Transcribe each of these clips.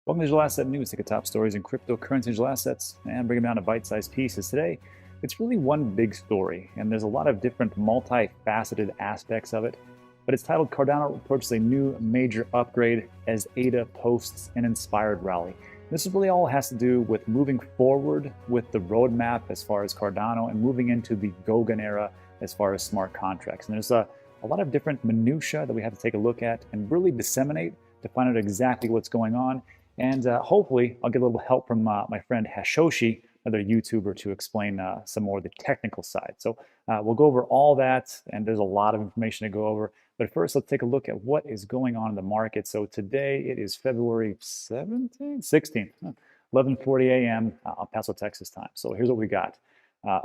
Welcome to Digital Asset News. Take a top stories in cryptocurrency digital assets and bring them down to bite-sized pieces. Today, it's really one big story, and there's a lot of different multifaceted aspects of it. But it's titled Cardano approaches a new major upgrade as ADA posts an inspired rally. This is really all it has to do with moving forward with the roadmap as far as Cardano and moving into the Gogan era as far as smart contracts. And there's a lot of different minutiae that we have to take a look at and really disseminate to find out exactly what's going on. And hopefully, I'll get a little help from my friend Hashoshi, another YouTuber, to explain some more of the technical side. So we'll go over all that, and there's a lot of information to go over. But first, let's take a look at what is going on in the market. So today it is February 17th, 16th, 11:40 a.m. El Paso, Texas time. So here's what we got.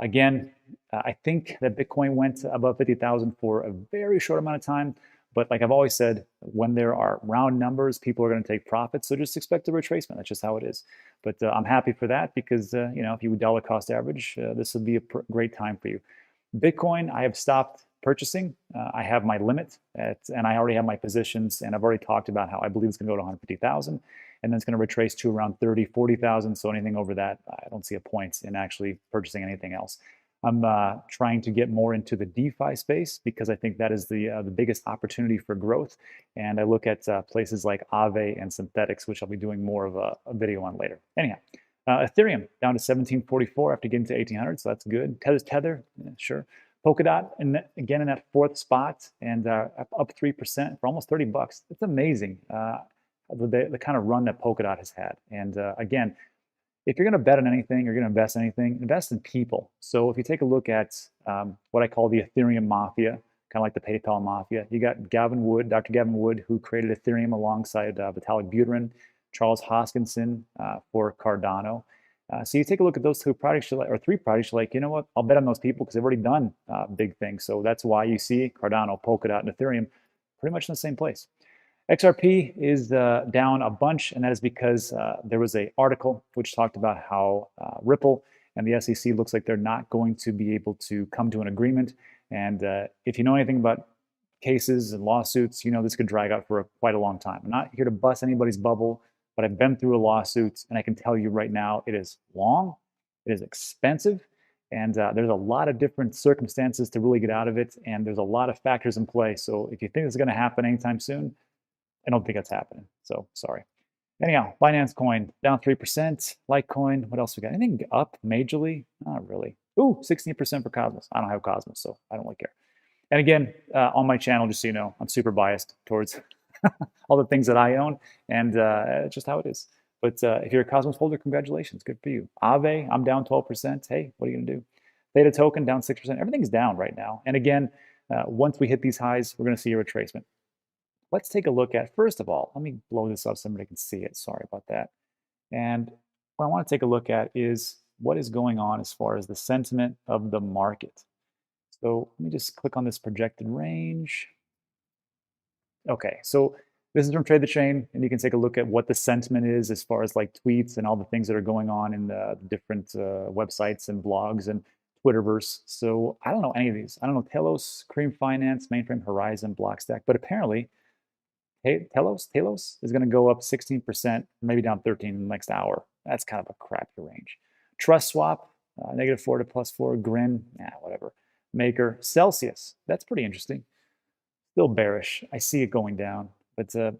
Again, I think that Bitcoin went above 50,000 for a very short amount of time. But like I've always said, when there are round numbers, people are going to take profits. So just expect a retracement. That's just how it is. But I'm happy for that because, if you dollar cost average, this would be a great time for you. Bitcoin, I have stopped purchasing. I have my limit, and I already have my positions. And I've already talked about how I believe it's going to go to 150,000. And then it's going to retrace to around 30, 40,000. So anything over that, I don't see a point in actually purchasing anything else. I'm trying to get more into the DeFi space because I think that is the biggest opportunity for growth. And I look at places like Aave and Synthetics, which I'll be doing more of a video on later. Anyhow, Ethereum down to 1744 after getting to 1800, so that's good. Tether, yeah, sure. Polkadot, and again in that fourth spot, and up 3% for almost 30 bucks. It's amazing the kind of run that Polkadot has had. And again, if you're going to bet on anything, you're going to invest in anything, invest in people. So if you take a look at what I call the Ethereum Mafia, kind of like the PayPal Mafia, you got Gavin Wood, Dr. Gavin Wood, who created Ethereum alongside Vitalik Buterin, Charles Hoskinson for Cardano. So you take a look at those two projects, or three projects, you're like, you know what, I'll bet on those people because they've already done big things. So that's why you see Cardano, Polkadot, and Ethereum pretty much in the same place. XRP is down a bunch, and that is because there was an article which talked about how Ripple and the SEC looks like they're not going to be able to come to an agreement. And if you know anything about cases and lawsuits, you know this could drag out for quite a long time. I'm not here to bust anybody's bubble, but I've been through a lawsuit, and I can tell you right now, it is long, it is expensive, and there's a lot of different circumstances to really get out of it, and there's a lot of factors in play. So if you think this is going to happen anytime soon, I don't think that's happening. So sorry. Anyhow, Binance Coin down 3%. Litecoin, what else we got? Anything up majorly? Not really. Ooh, 16% for Cosmos. I don't have Cosmos, so I don't really care. And again, on my channel, just so you know, I'm super biased towards all the things that I own, and it's just how it is. But if you're a Cosmos holder, congratulations, good for you. Aave, I'm down 12%. Hey, what are you gonna do? Theta token down 6%. Everything's down right now. And again, once we hit these highs, we're gonna see a retracement. Let's take a look at, first of all, let me blow this up so somebody can see it. Sorry about that. And what I want to take a look at is what is going on as far as the sentiment of the market. So let me just click on this projected range. Okay, so this is from Trade the Chain, and you can take a look at what the sentiment is as far as like tweets and all the things that are going on in the different websites and blogs and Twitterverse. So I don't know any of these. I don't know Telos, Cream Finance, Mainframe Horizon, Blockstack, but apparently Telos is going to go up 16%, maybe down 13 in the next hour. That's kind of a crappy range. Trust Swap, -4 to +4. Grin, whatever. Maker, Celsius, that's pretty interesting. Still bearish. I see it going down. But if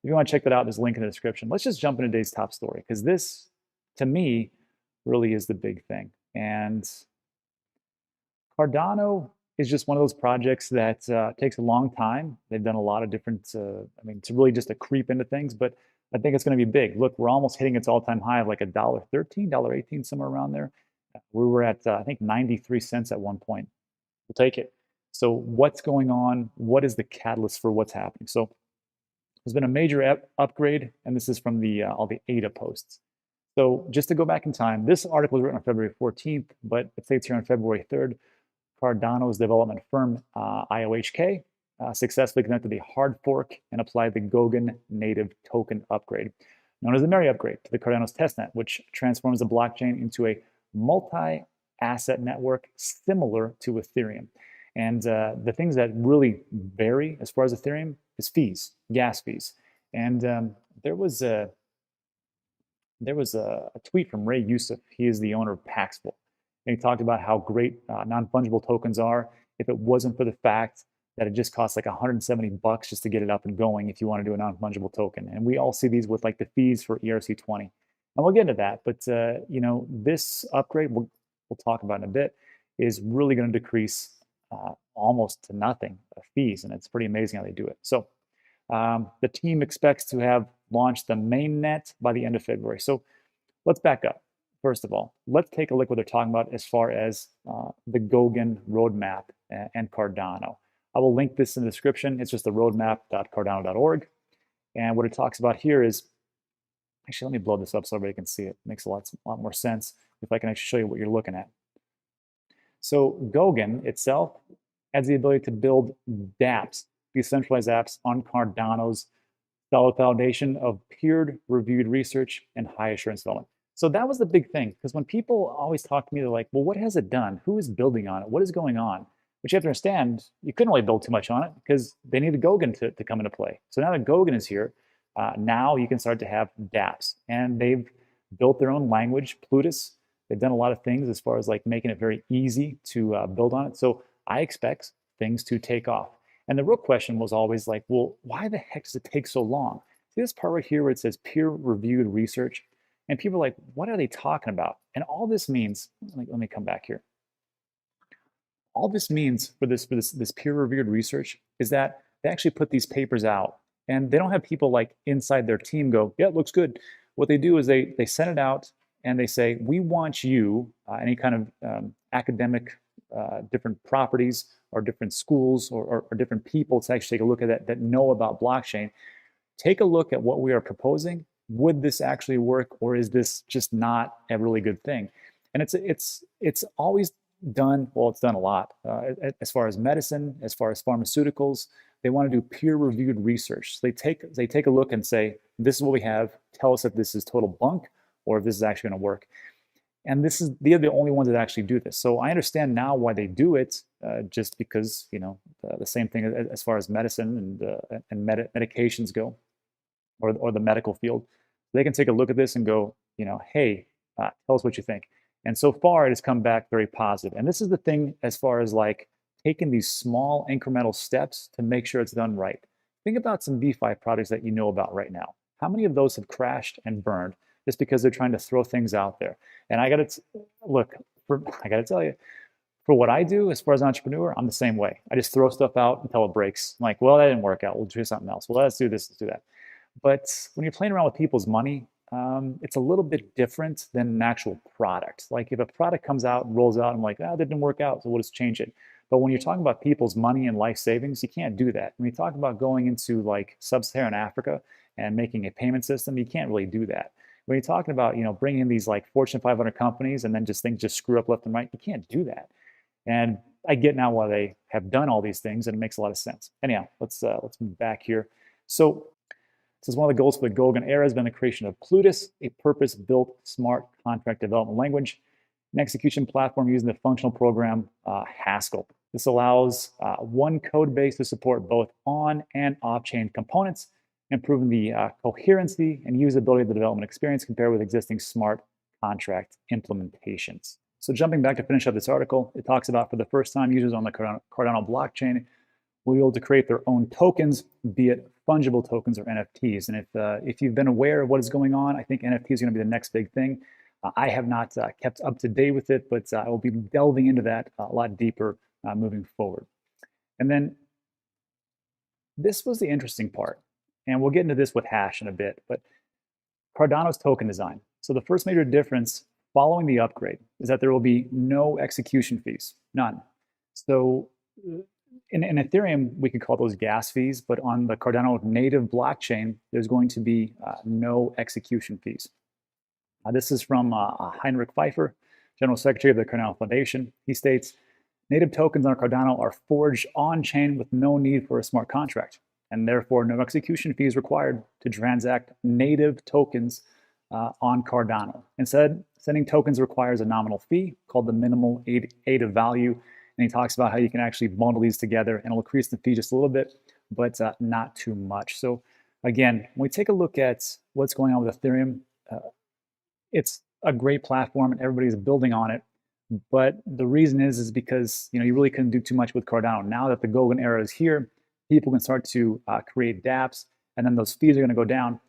you want to check that out, there's a link in the description. Let's just jump into today's top story because this, to me, really is the big thing. And Cardano is just one of those projects that takes a long time. They've done a lot of different, to really just to creep into things, but I think it's going to be big. Look, we're almost hitting its all-time high of like $1.13, $1.18, somewhere around there. We were at, I think, 93 cents at one point. We'll take it. So what's going on? What is the catalyst for what's happening? So there's been a major upgrade, and this is from all the ADA posts. So just to go back in time, this article was written on February 14th, but it states here on February 3rd, Cardano's development firm, IOHK, successfully conducted a hard fork and applied the Gogan native token upgrade, known as the Mary upgrade, to the Cardano's testnet, which transforms the blockchain into a multi-asset network similar to Ethereum. And the things that really vary as far as Ethereum is fees, gas fees. And there was a there was a tweet from Ray Youssef. He is the owner of Paxful. And he talked about how great non-fungible tokens are if it wasn't for the fact that it just costs like 170 bucks just to get it up and going if you want to do a non-fungible token. And we all see these with like the fees for ERC20. And we'll get into that. But, this upgrade, we'll talk about in a bit, is really going to decrease almost to nothing fees. And it's pretty amazing how they do it. So the team expects to have launched the mainnet by the end of February. So let's back up. First of all, let's take a look what they're talking about as far as the Goguen roadmap and Cardano. I will link this in the description. It's just the roadmap.cardano.org. And what it talks about here is, actually, let me blow this up so everybody can see it. It makes a lot more sense if I can actually show you what you're looking at. So Goguen itself has the ability to build dApps, decentralized apps on Cardano's solid foundation of peer-reviewed research and high assurance development. So that was the big thing, because when people always talk to me, they're like, well, what has it done? Who is building on it? What is going on? But you have to understand, you couldn't really build too much on it because they needed Goguen to come into play. So now that Goguen is here, now you can start to have dApps. And they've built their own language, Plutus. They've done a lot of things as far as like making it very easy to build on it. So I expect things to take off. And the real question was always like, well, why the heck does it take so long? See this part right here where it says peer-reviewed research? And people are like, what are they talking about? And all this means, let me come back here. All this means for this peer-reviewed research is that they actually put these papers out, and they don't have people like inside their team go, yeah, it looks good. What they do is they send it out and they say, we want you, any kind of academic different properties or different schools or different people to actually take a look at that know about blockchain. Take a look at what we are proposing. Would this actually work, or is this just not a really good thing? And it's always done, well, it's done a lot as far as medicine, as far as pharmaceuticals. They want to do peer-reviewed research. So they take a look and say, this is what we have. Tell us if this is total bunk or if this is actually going to work. And they're the only ones that actually do this. So I understand now why they do it, just because the same thing as far as medicine and medications go, or the medical field. They can take a look at this and go, hey, tell us what you think. And so far, it has come back very positive. And this is the thing as far as like taking these small incremental steps to make sure it's done right. Think about some DeFi projects that you know about right now. How many of those have crashed and burned just because they're trying to throw things out there? And I got to tell you, for what I do as far as an entrepreneur, I'm the same way. I just throw stuff out until it breaks. I'm like, well, that didn't work out. We'll do something else. Well, let's do this, let's do that. But when you're playing around with people's money, it's a little bit different than an actual product. Like if a product comes out and rolls out, I'm like, that didn't work out, so we'll just change it. But when you're talking about people's money and life savings, you can't do that. When you talk about going into like sub-Saharan Africa and making a payment system, you can't really do that. When you're talking about bringing in these like Fortune 500 companies and then things just screw up left and right, you can't do that. And I get now why they have done all these things, and it makes a lot of sense. Anyhow, let's move back here. So this is one of the goals for the Goguen era has been the creation of Plutus, a purpose-built smart contract development language, an execution platform using the functional program Haskell. This allows one code base to support both on and off-chain components, improving the coherency and usability of the development experience compared with existing smart contract implementations. So jumping back to finish up this article, it talks about for the first time users on the Cardano blockchain will be able to create their own tokens, be it fungible tokens or NFTs. And if you've been aware of what is going on, I think NFT is going to be the next big thing. I have not kept up to date with it, but I will be delving into that a lot deeper moving forward. And then this was the interesting part, and we'll get into this with Hash in a bit, but Cardano's token design. So the first major difference following the upgrade is that there will be no execution fees, none. So in Ethereum, we could call those gas fees, but on the Cardano native blockchain, there's going to be no execution fees. This is from Heinrich Pfeiffer, General Secretary of the Cardano Foundation. He states, native tokens on Cardano are forged on-chain with no need for a smart contract, and therefore no execution fees required to transact native tokens on Cardano. Instead, sending tokens requires a nominal fee called the minimal ADA value. And he talks about how you can actually bundle these together and it'll increase the fee just a little bit, but not too much. So again, when we take a look at what's going on with Ethereum, it's a great platform and everybody's building on it. But the reason is because you really couldn't do too much with Cardano. Now that the golden era is here, people can start to create dApps, and then those fees are going to go down.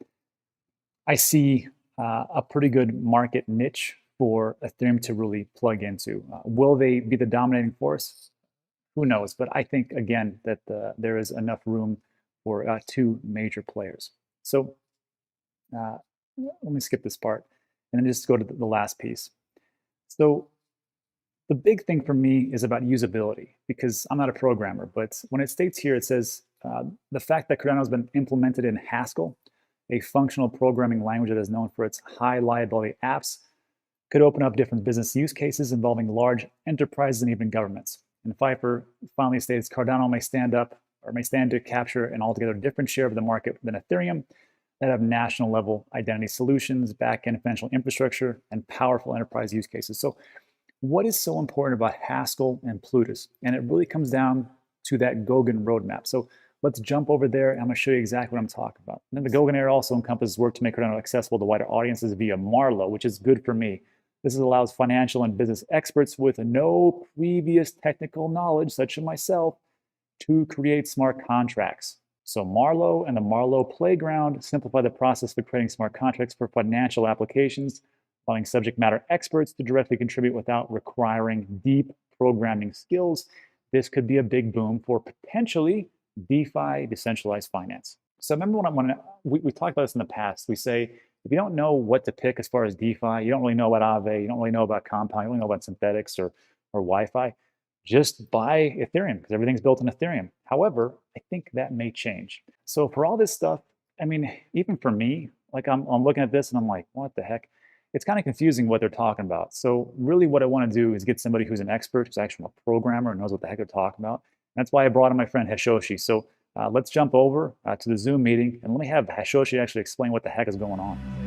I see a pretty good market niche for Ethereum to really plug into. Will they be the dominating force? Who knows? But I think, again, that there is enough room for two major players. So let me skip this part and then just go to the last piece. So the big thing for me is about usability, because I'm not a programmer, but when it states here, it says the fact that Cardano has been implemented in Haskell, a functional programming language that is known for its high liability apps, could open up different business use cases involving large enterprises and even governments. And Pfeiffer finally states Cardano may stand to capture an altogether different share of the market than Ethereum that have national level identity solutions, back-end financial infrastructure, and powerful enterprise use cases. So what is so important about Haskell and Plutus? And it really comes down to that Goguen roadmap. So let's jump over there, and I'm going to show you exactly what I'm talking about. And then the Goguen era also encompasses work to make Cardano accessible to wider audiences via Marlowe, which is good for me. This allows financial and business experts with no previous technical knowledge, such as myself, to create smart contracts. So Marlowe and the Marlowe Playground simplify the process for creating smart contracts for financial applications, allowing subject matter experts to directly contribute without requiring deep programming skills. This could be a big boom for potentially DeFi, decentralized finance. So remember when we talked about this in the past. We say, if you don't know what to pick as far as DeFi, you don't really know about Aave, you don't really know about Compound, you don't really know about synthetics or Wi-Fi, just buy Ethereum because everything's built in Ethereum. However, I think that may change. So for all this stuff, I mean, even for me, like I'm looking at this and I'm like, what the heck? It's kind of confusing what they're talking about. So really what I want to do is get somebody who's an expert, who's actually a programmer and knows what the heck they're talking about. And that's why I brought in my friend Hashoshi. So let's jump over to the Zoom meeting and let me have Hashoshi actually explain what the heck is going on.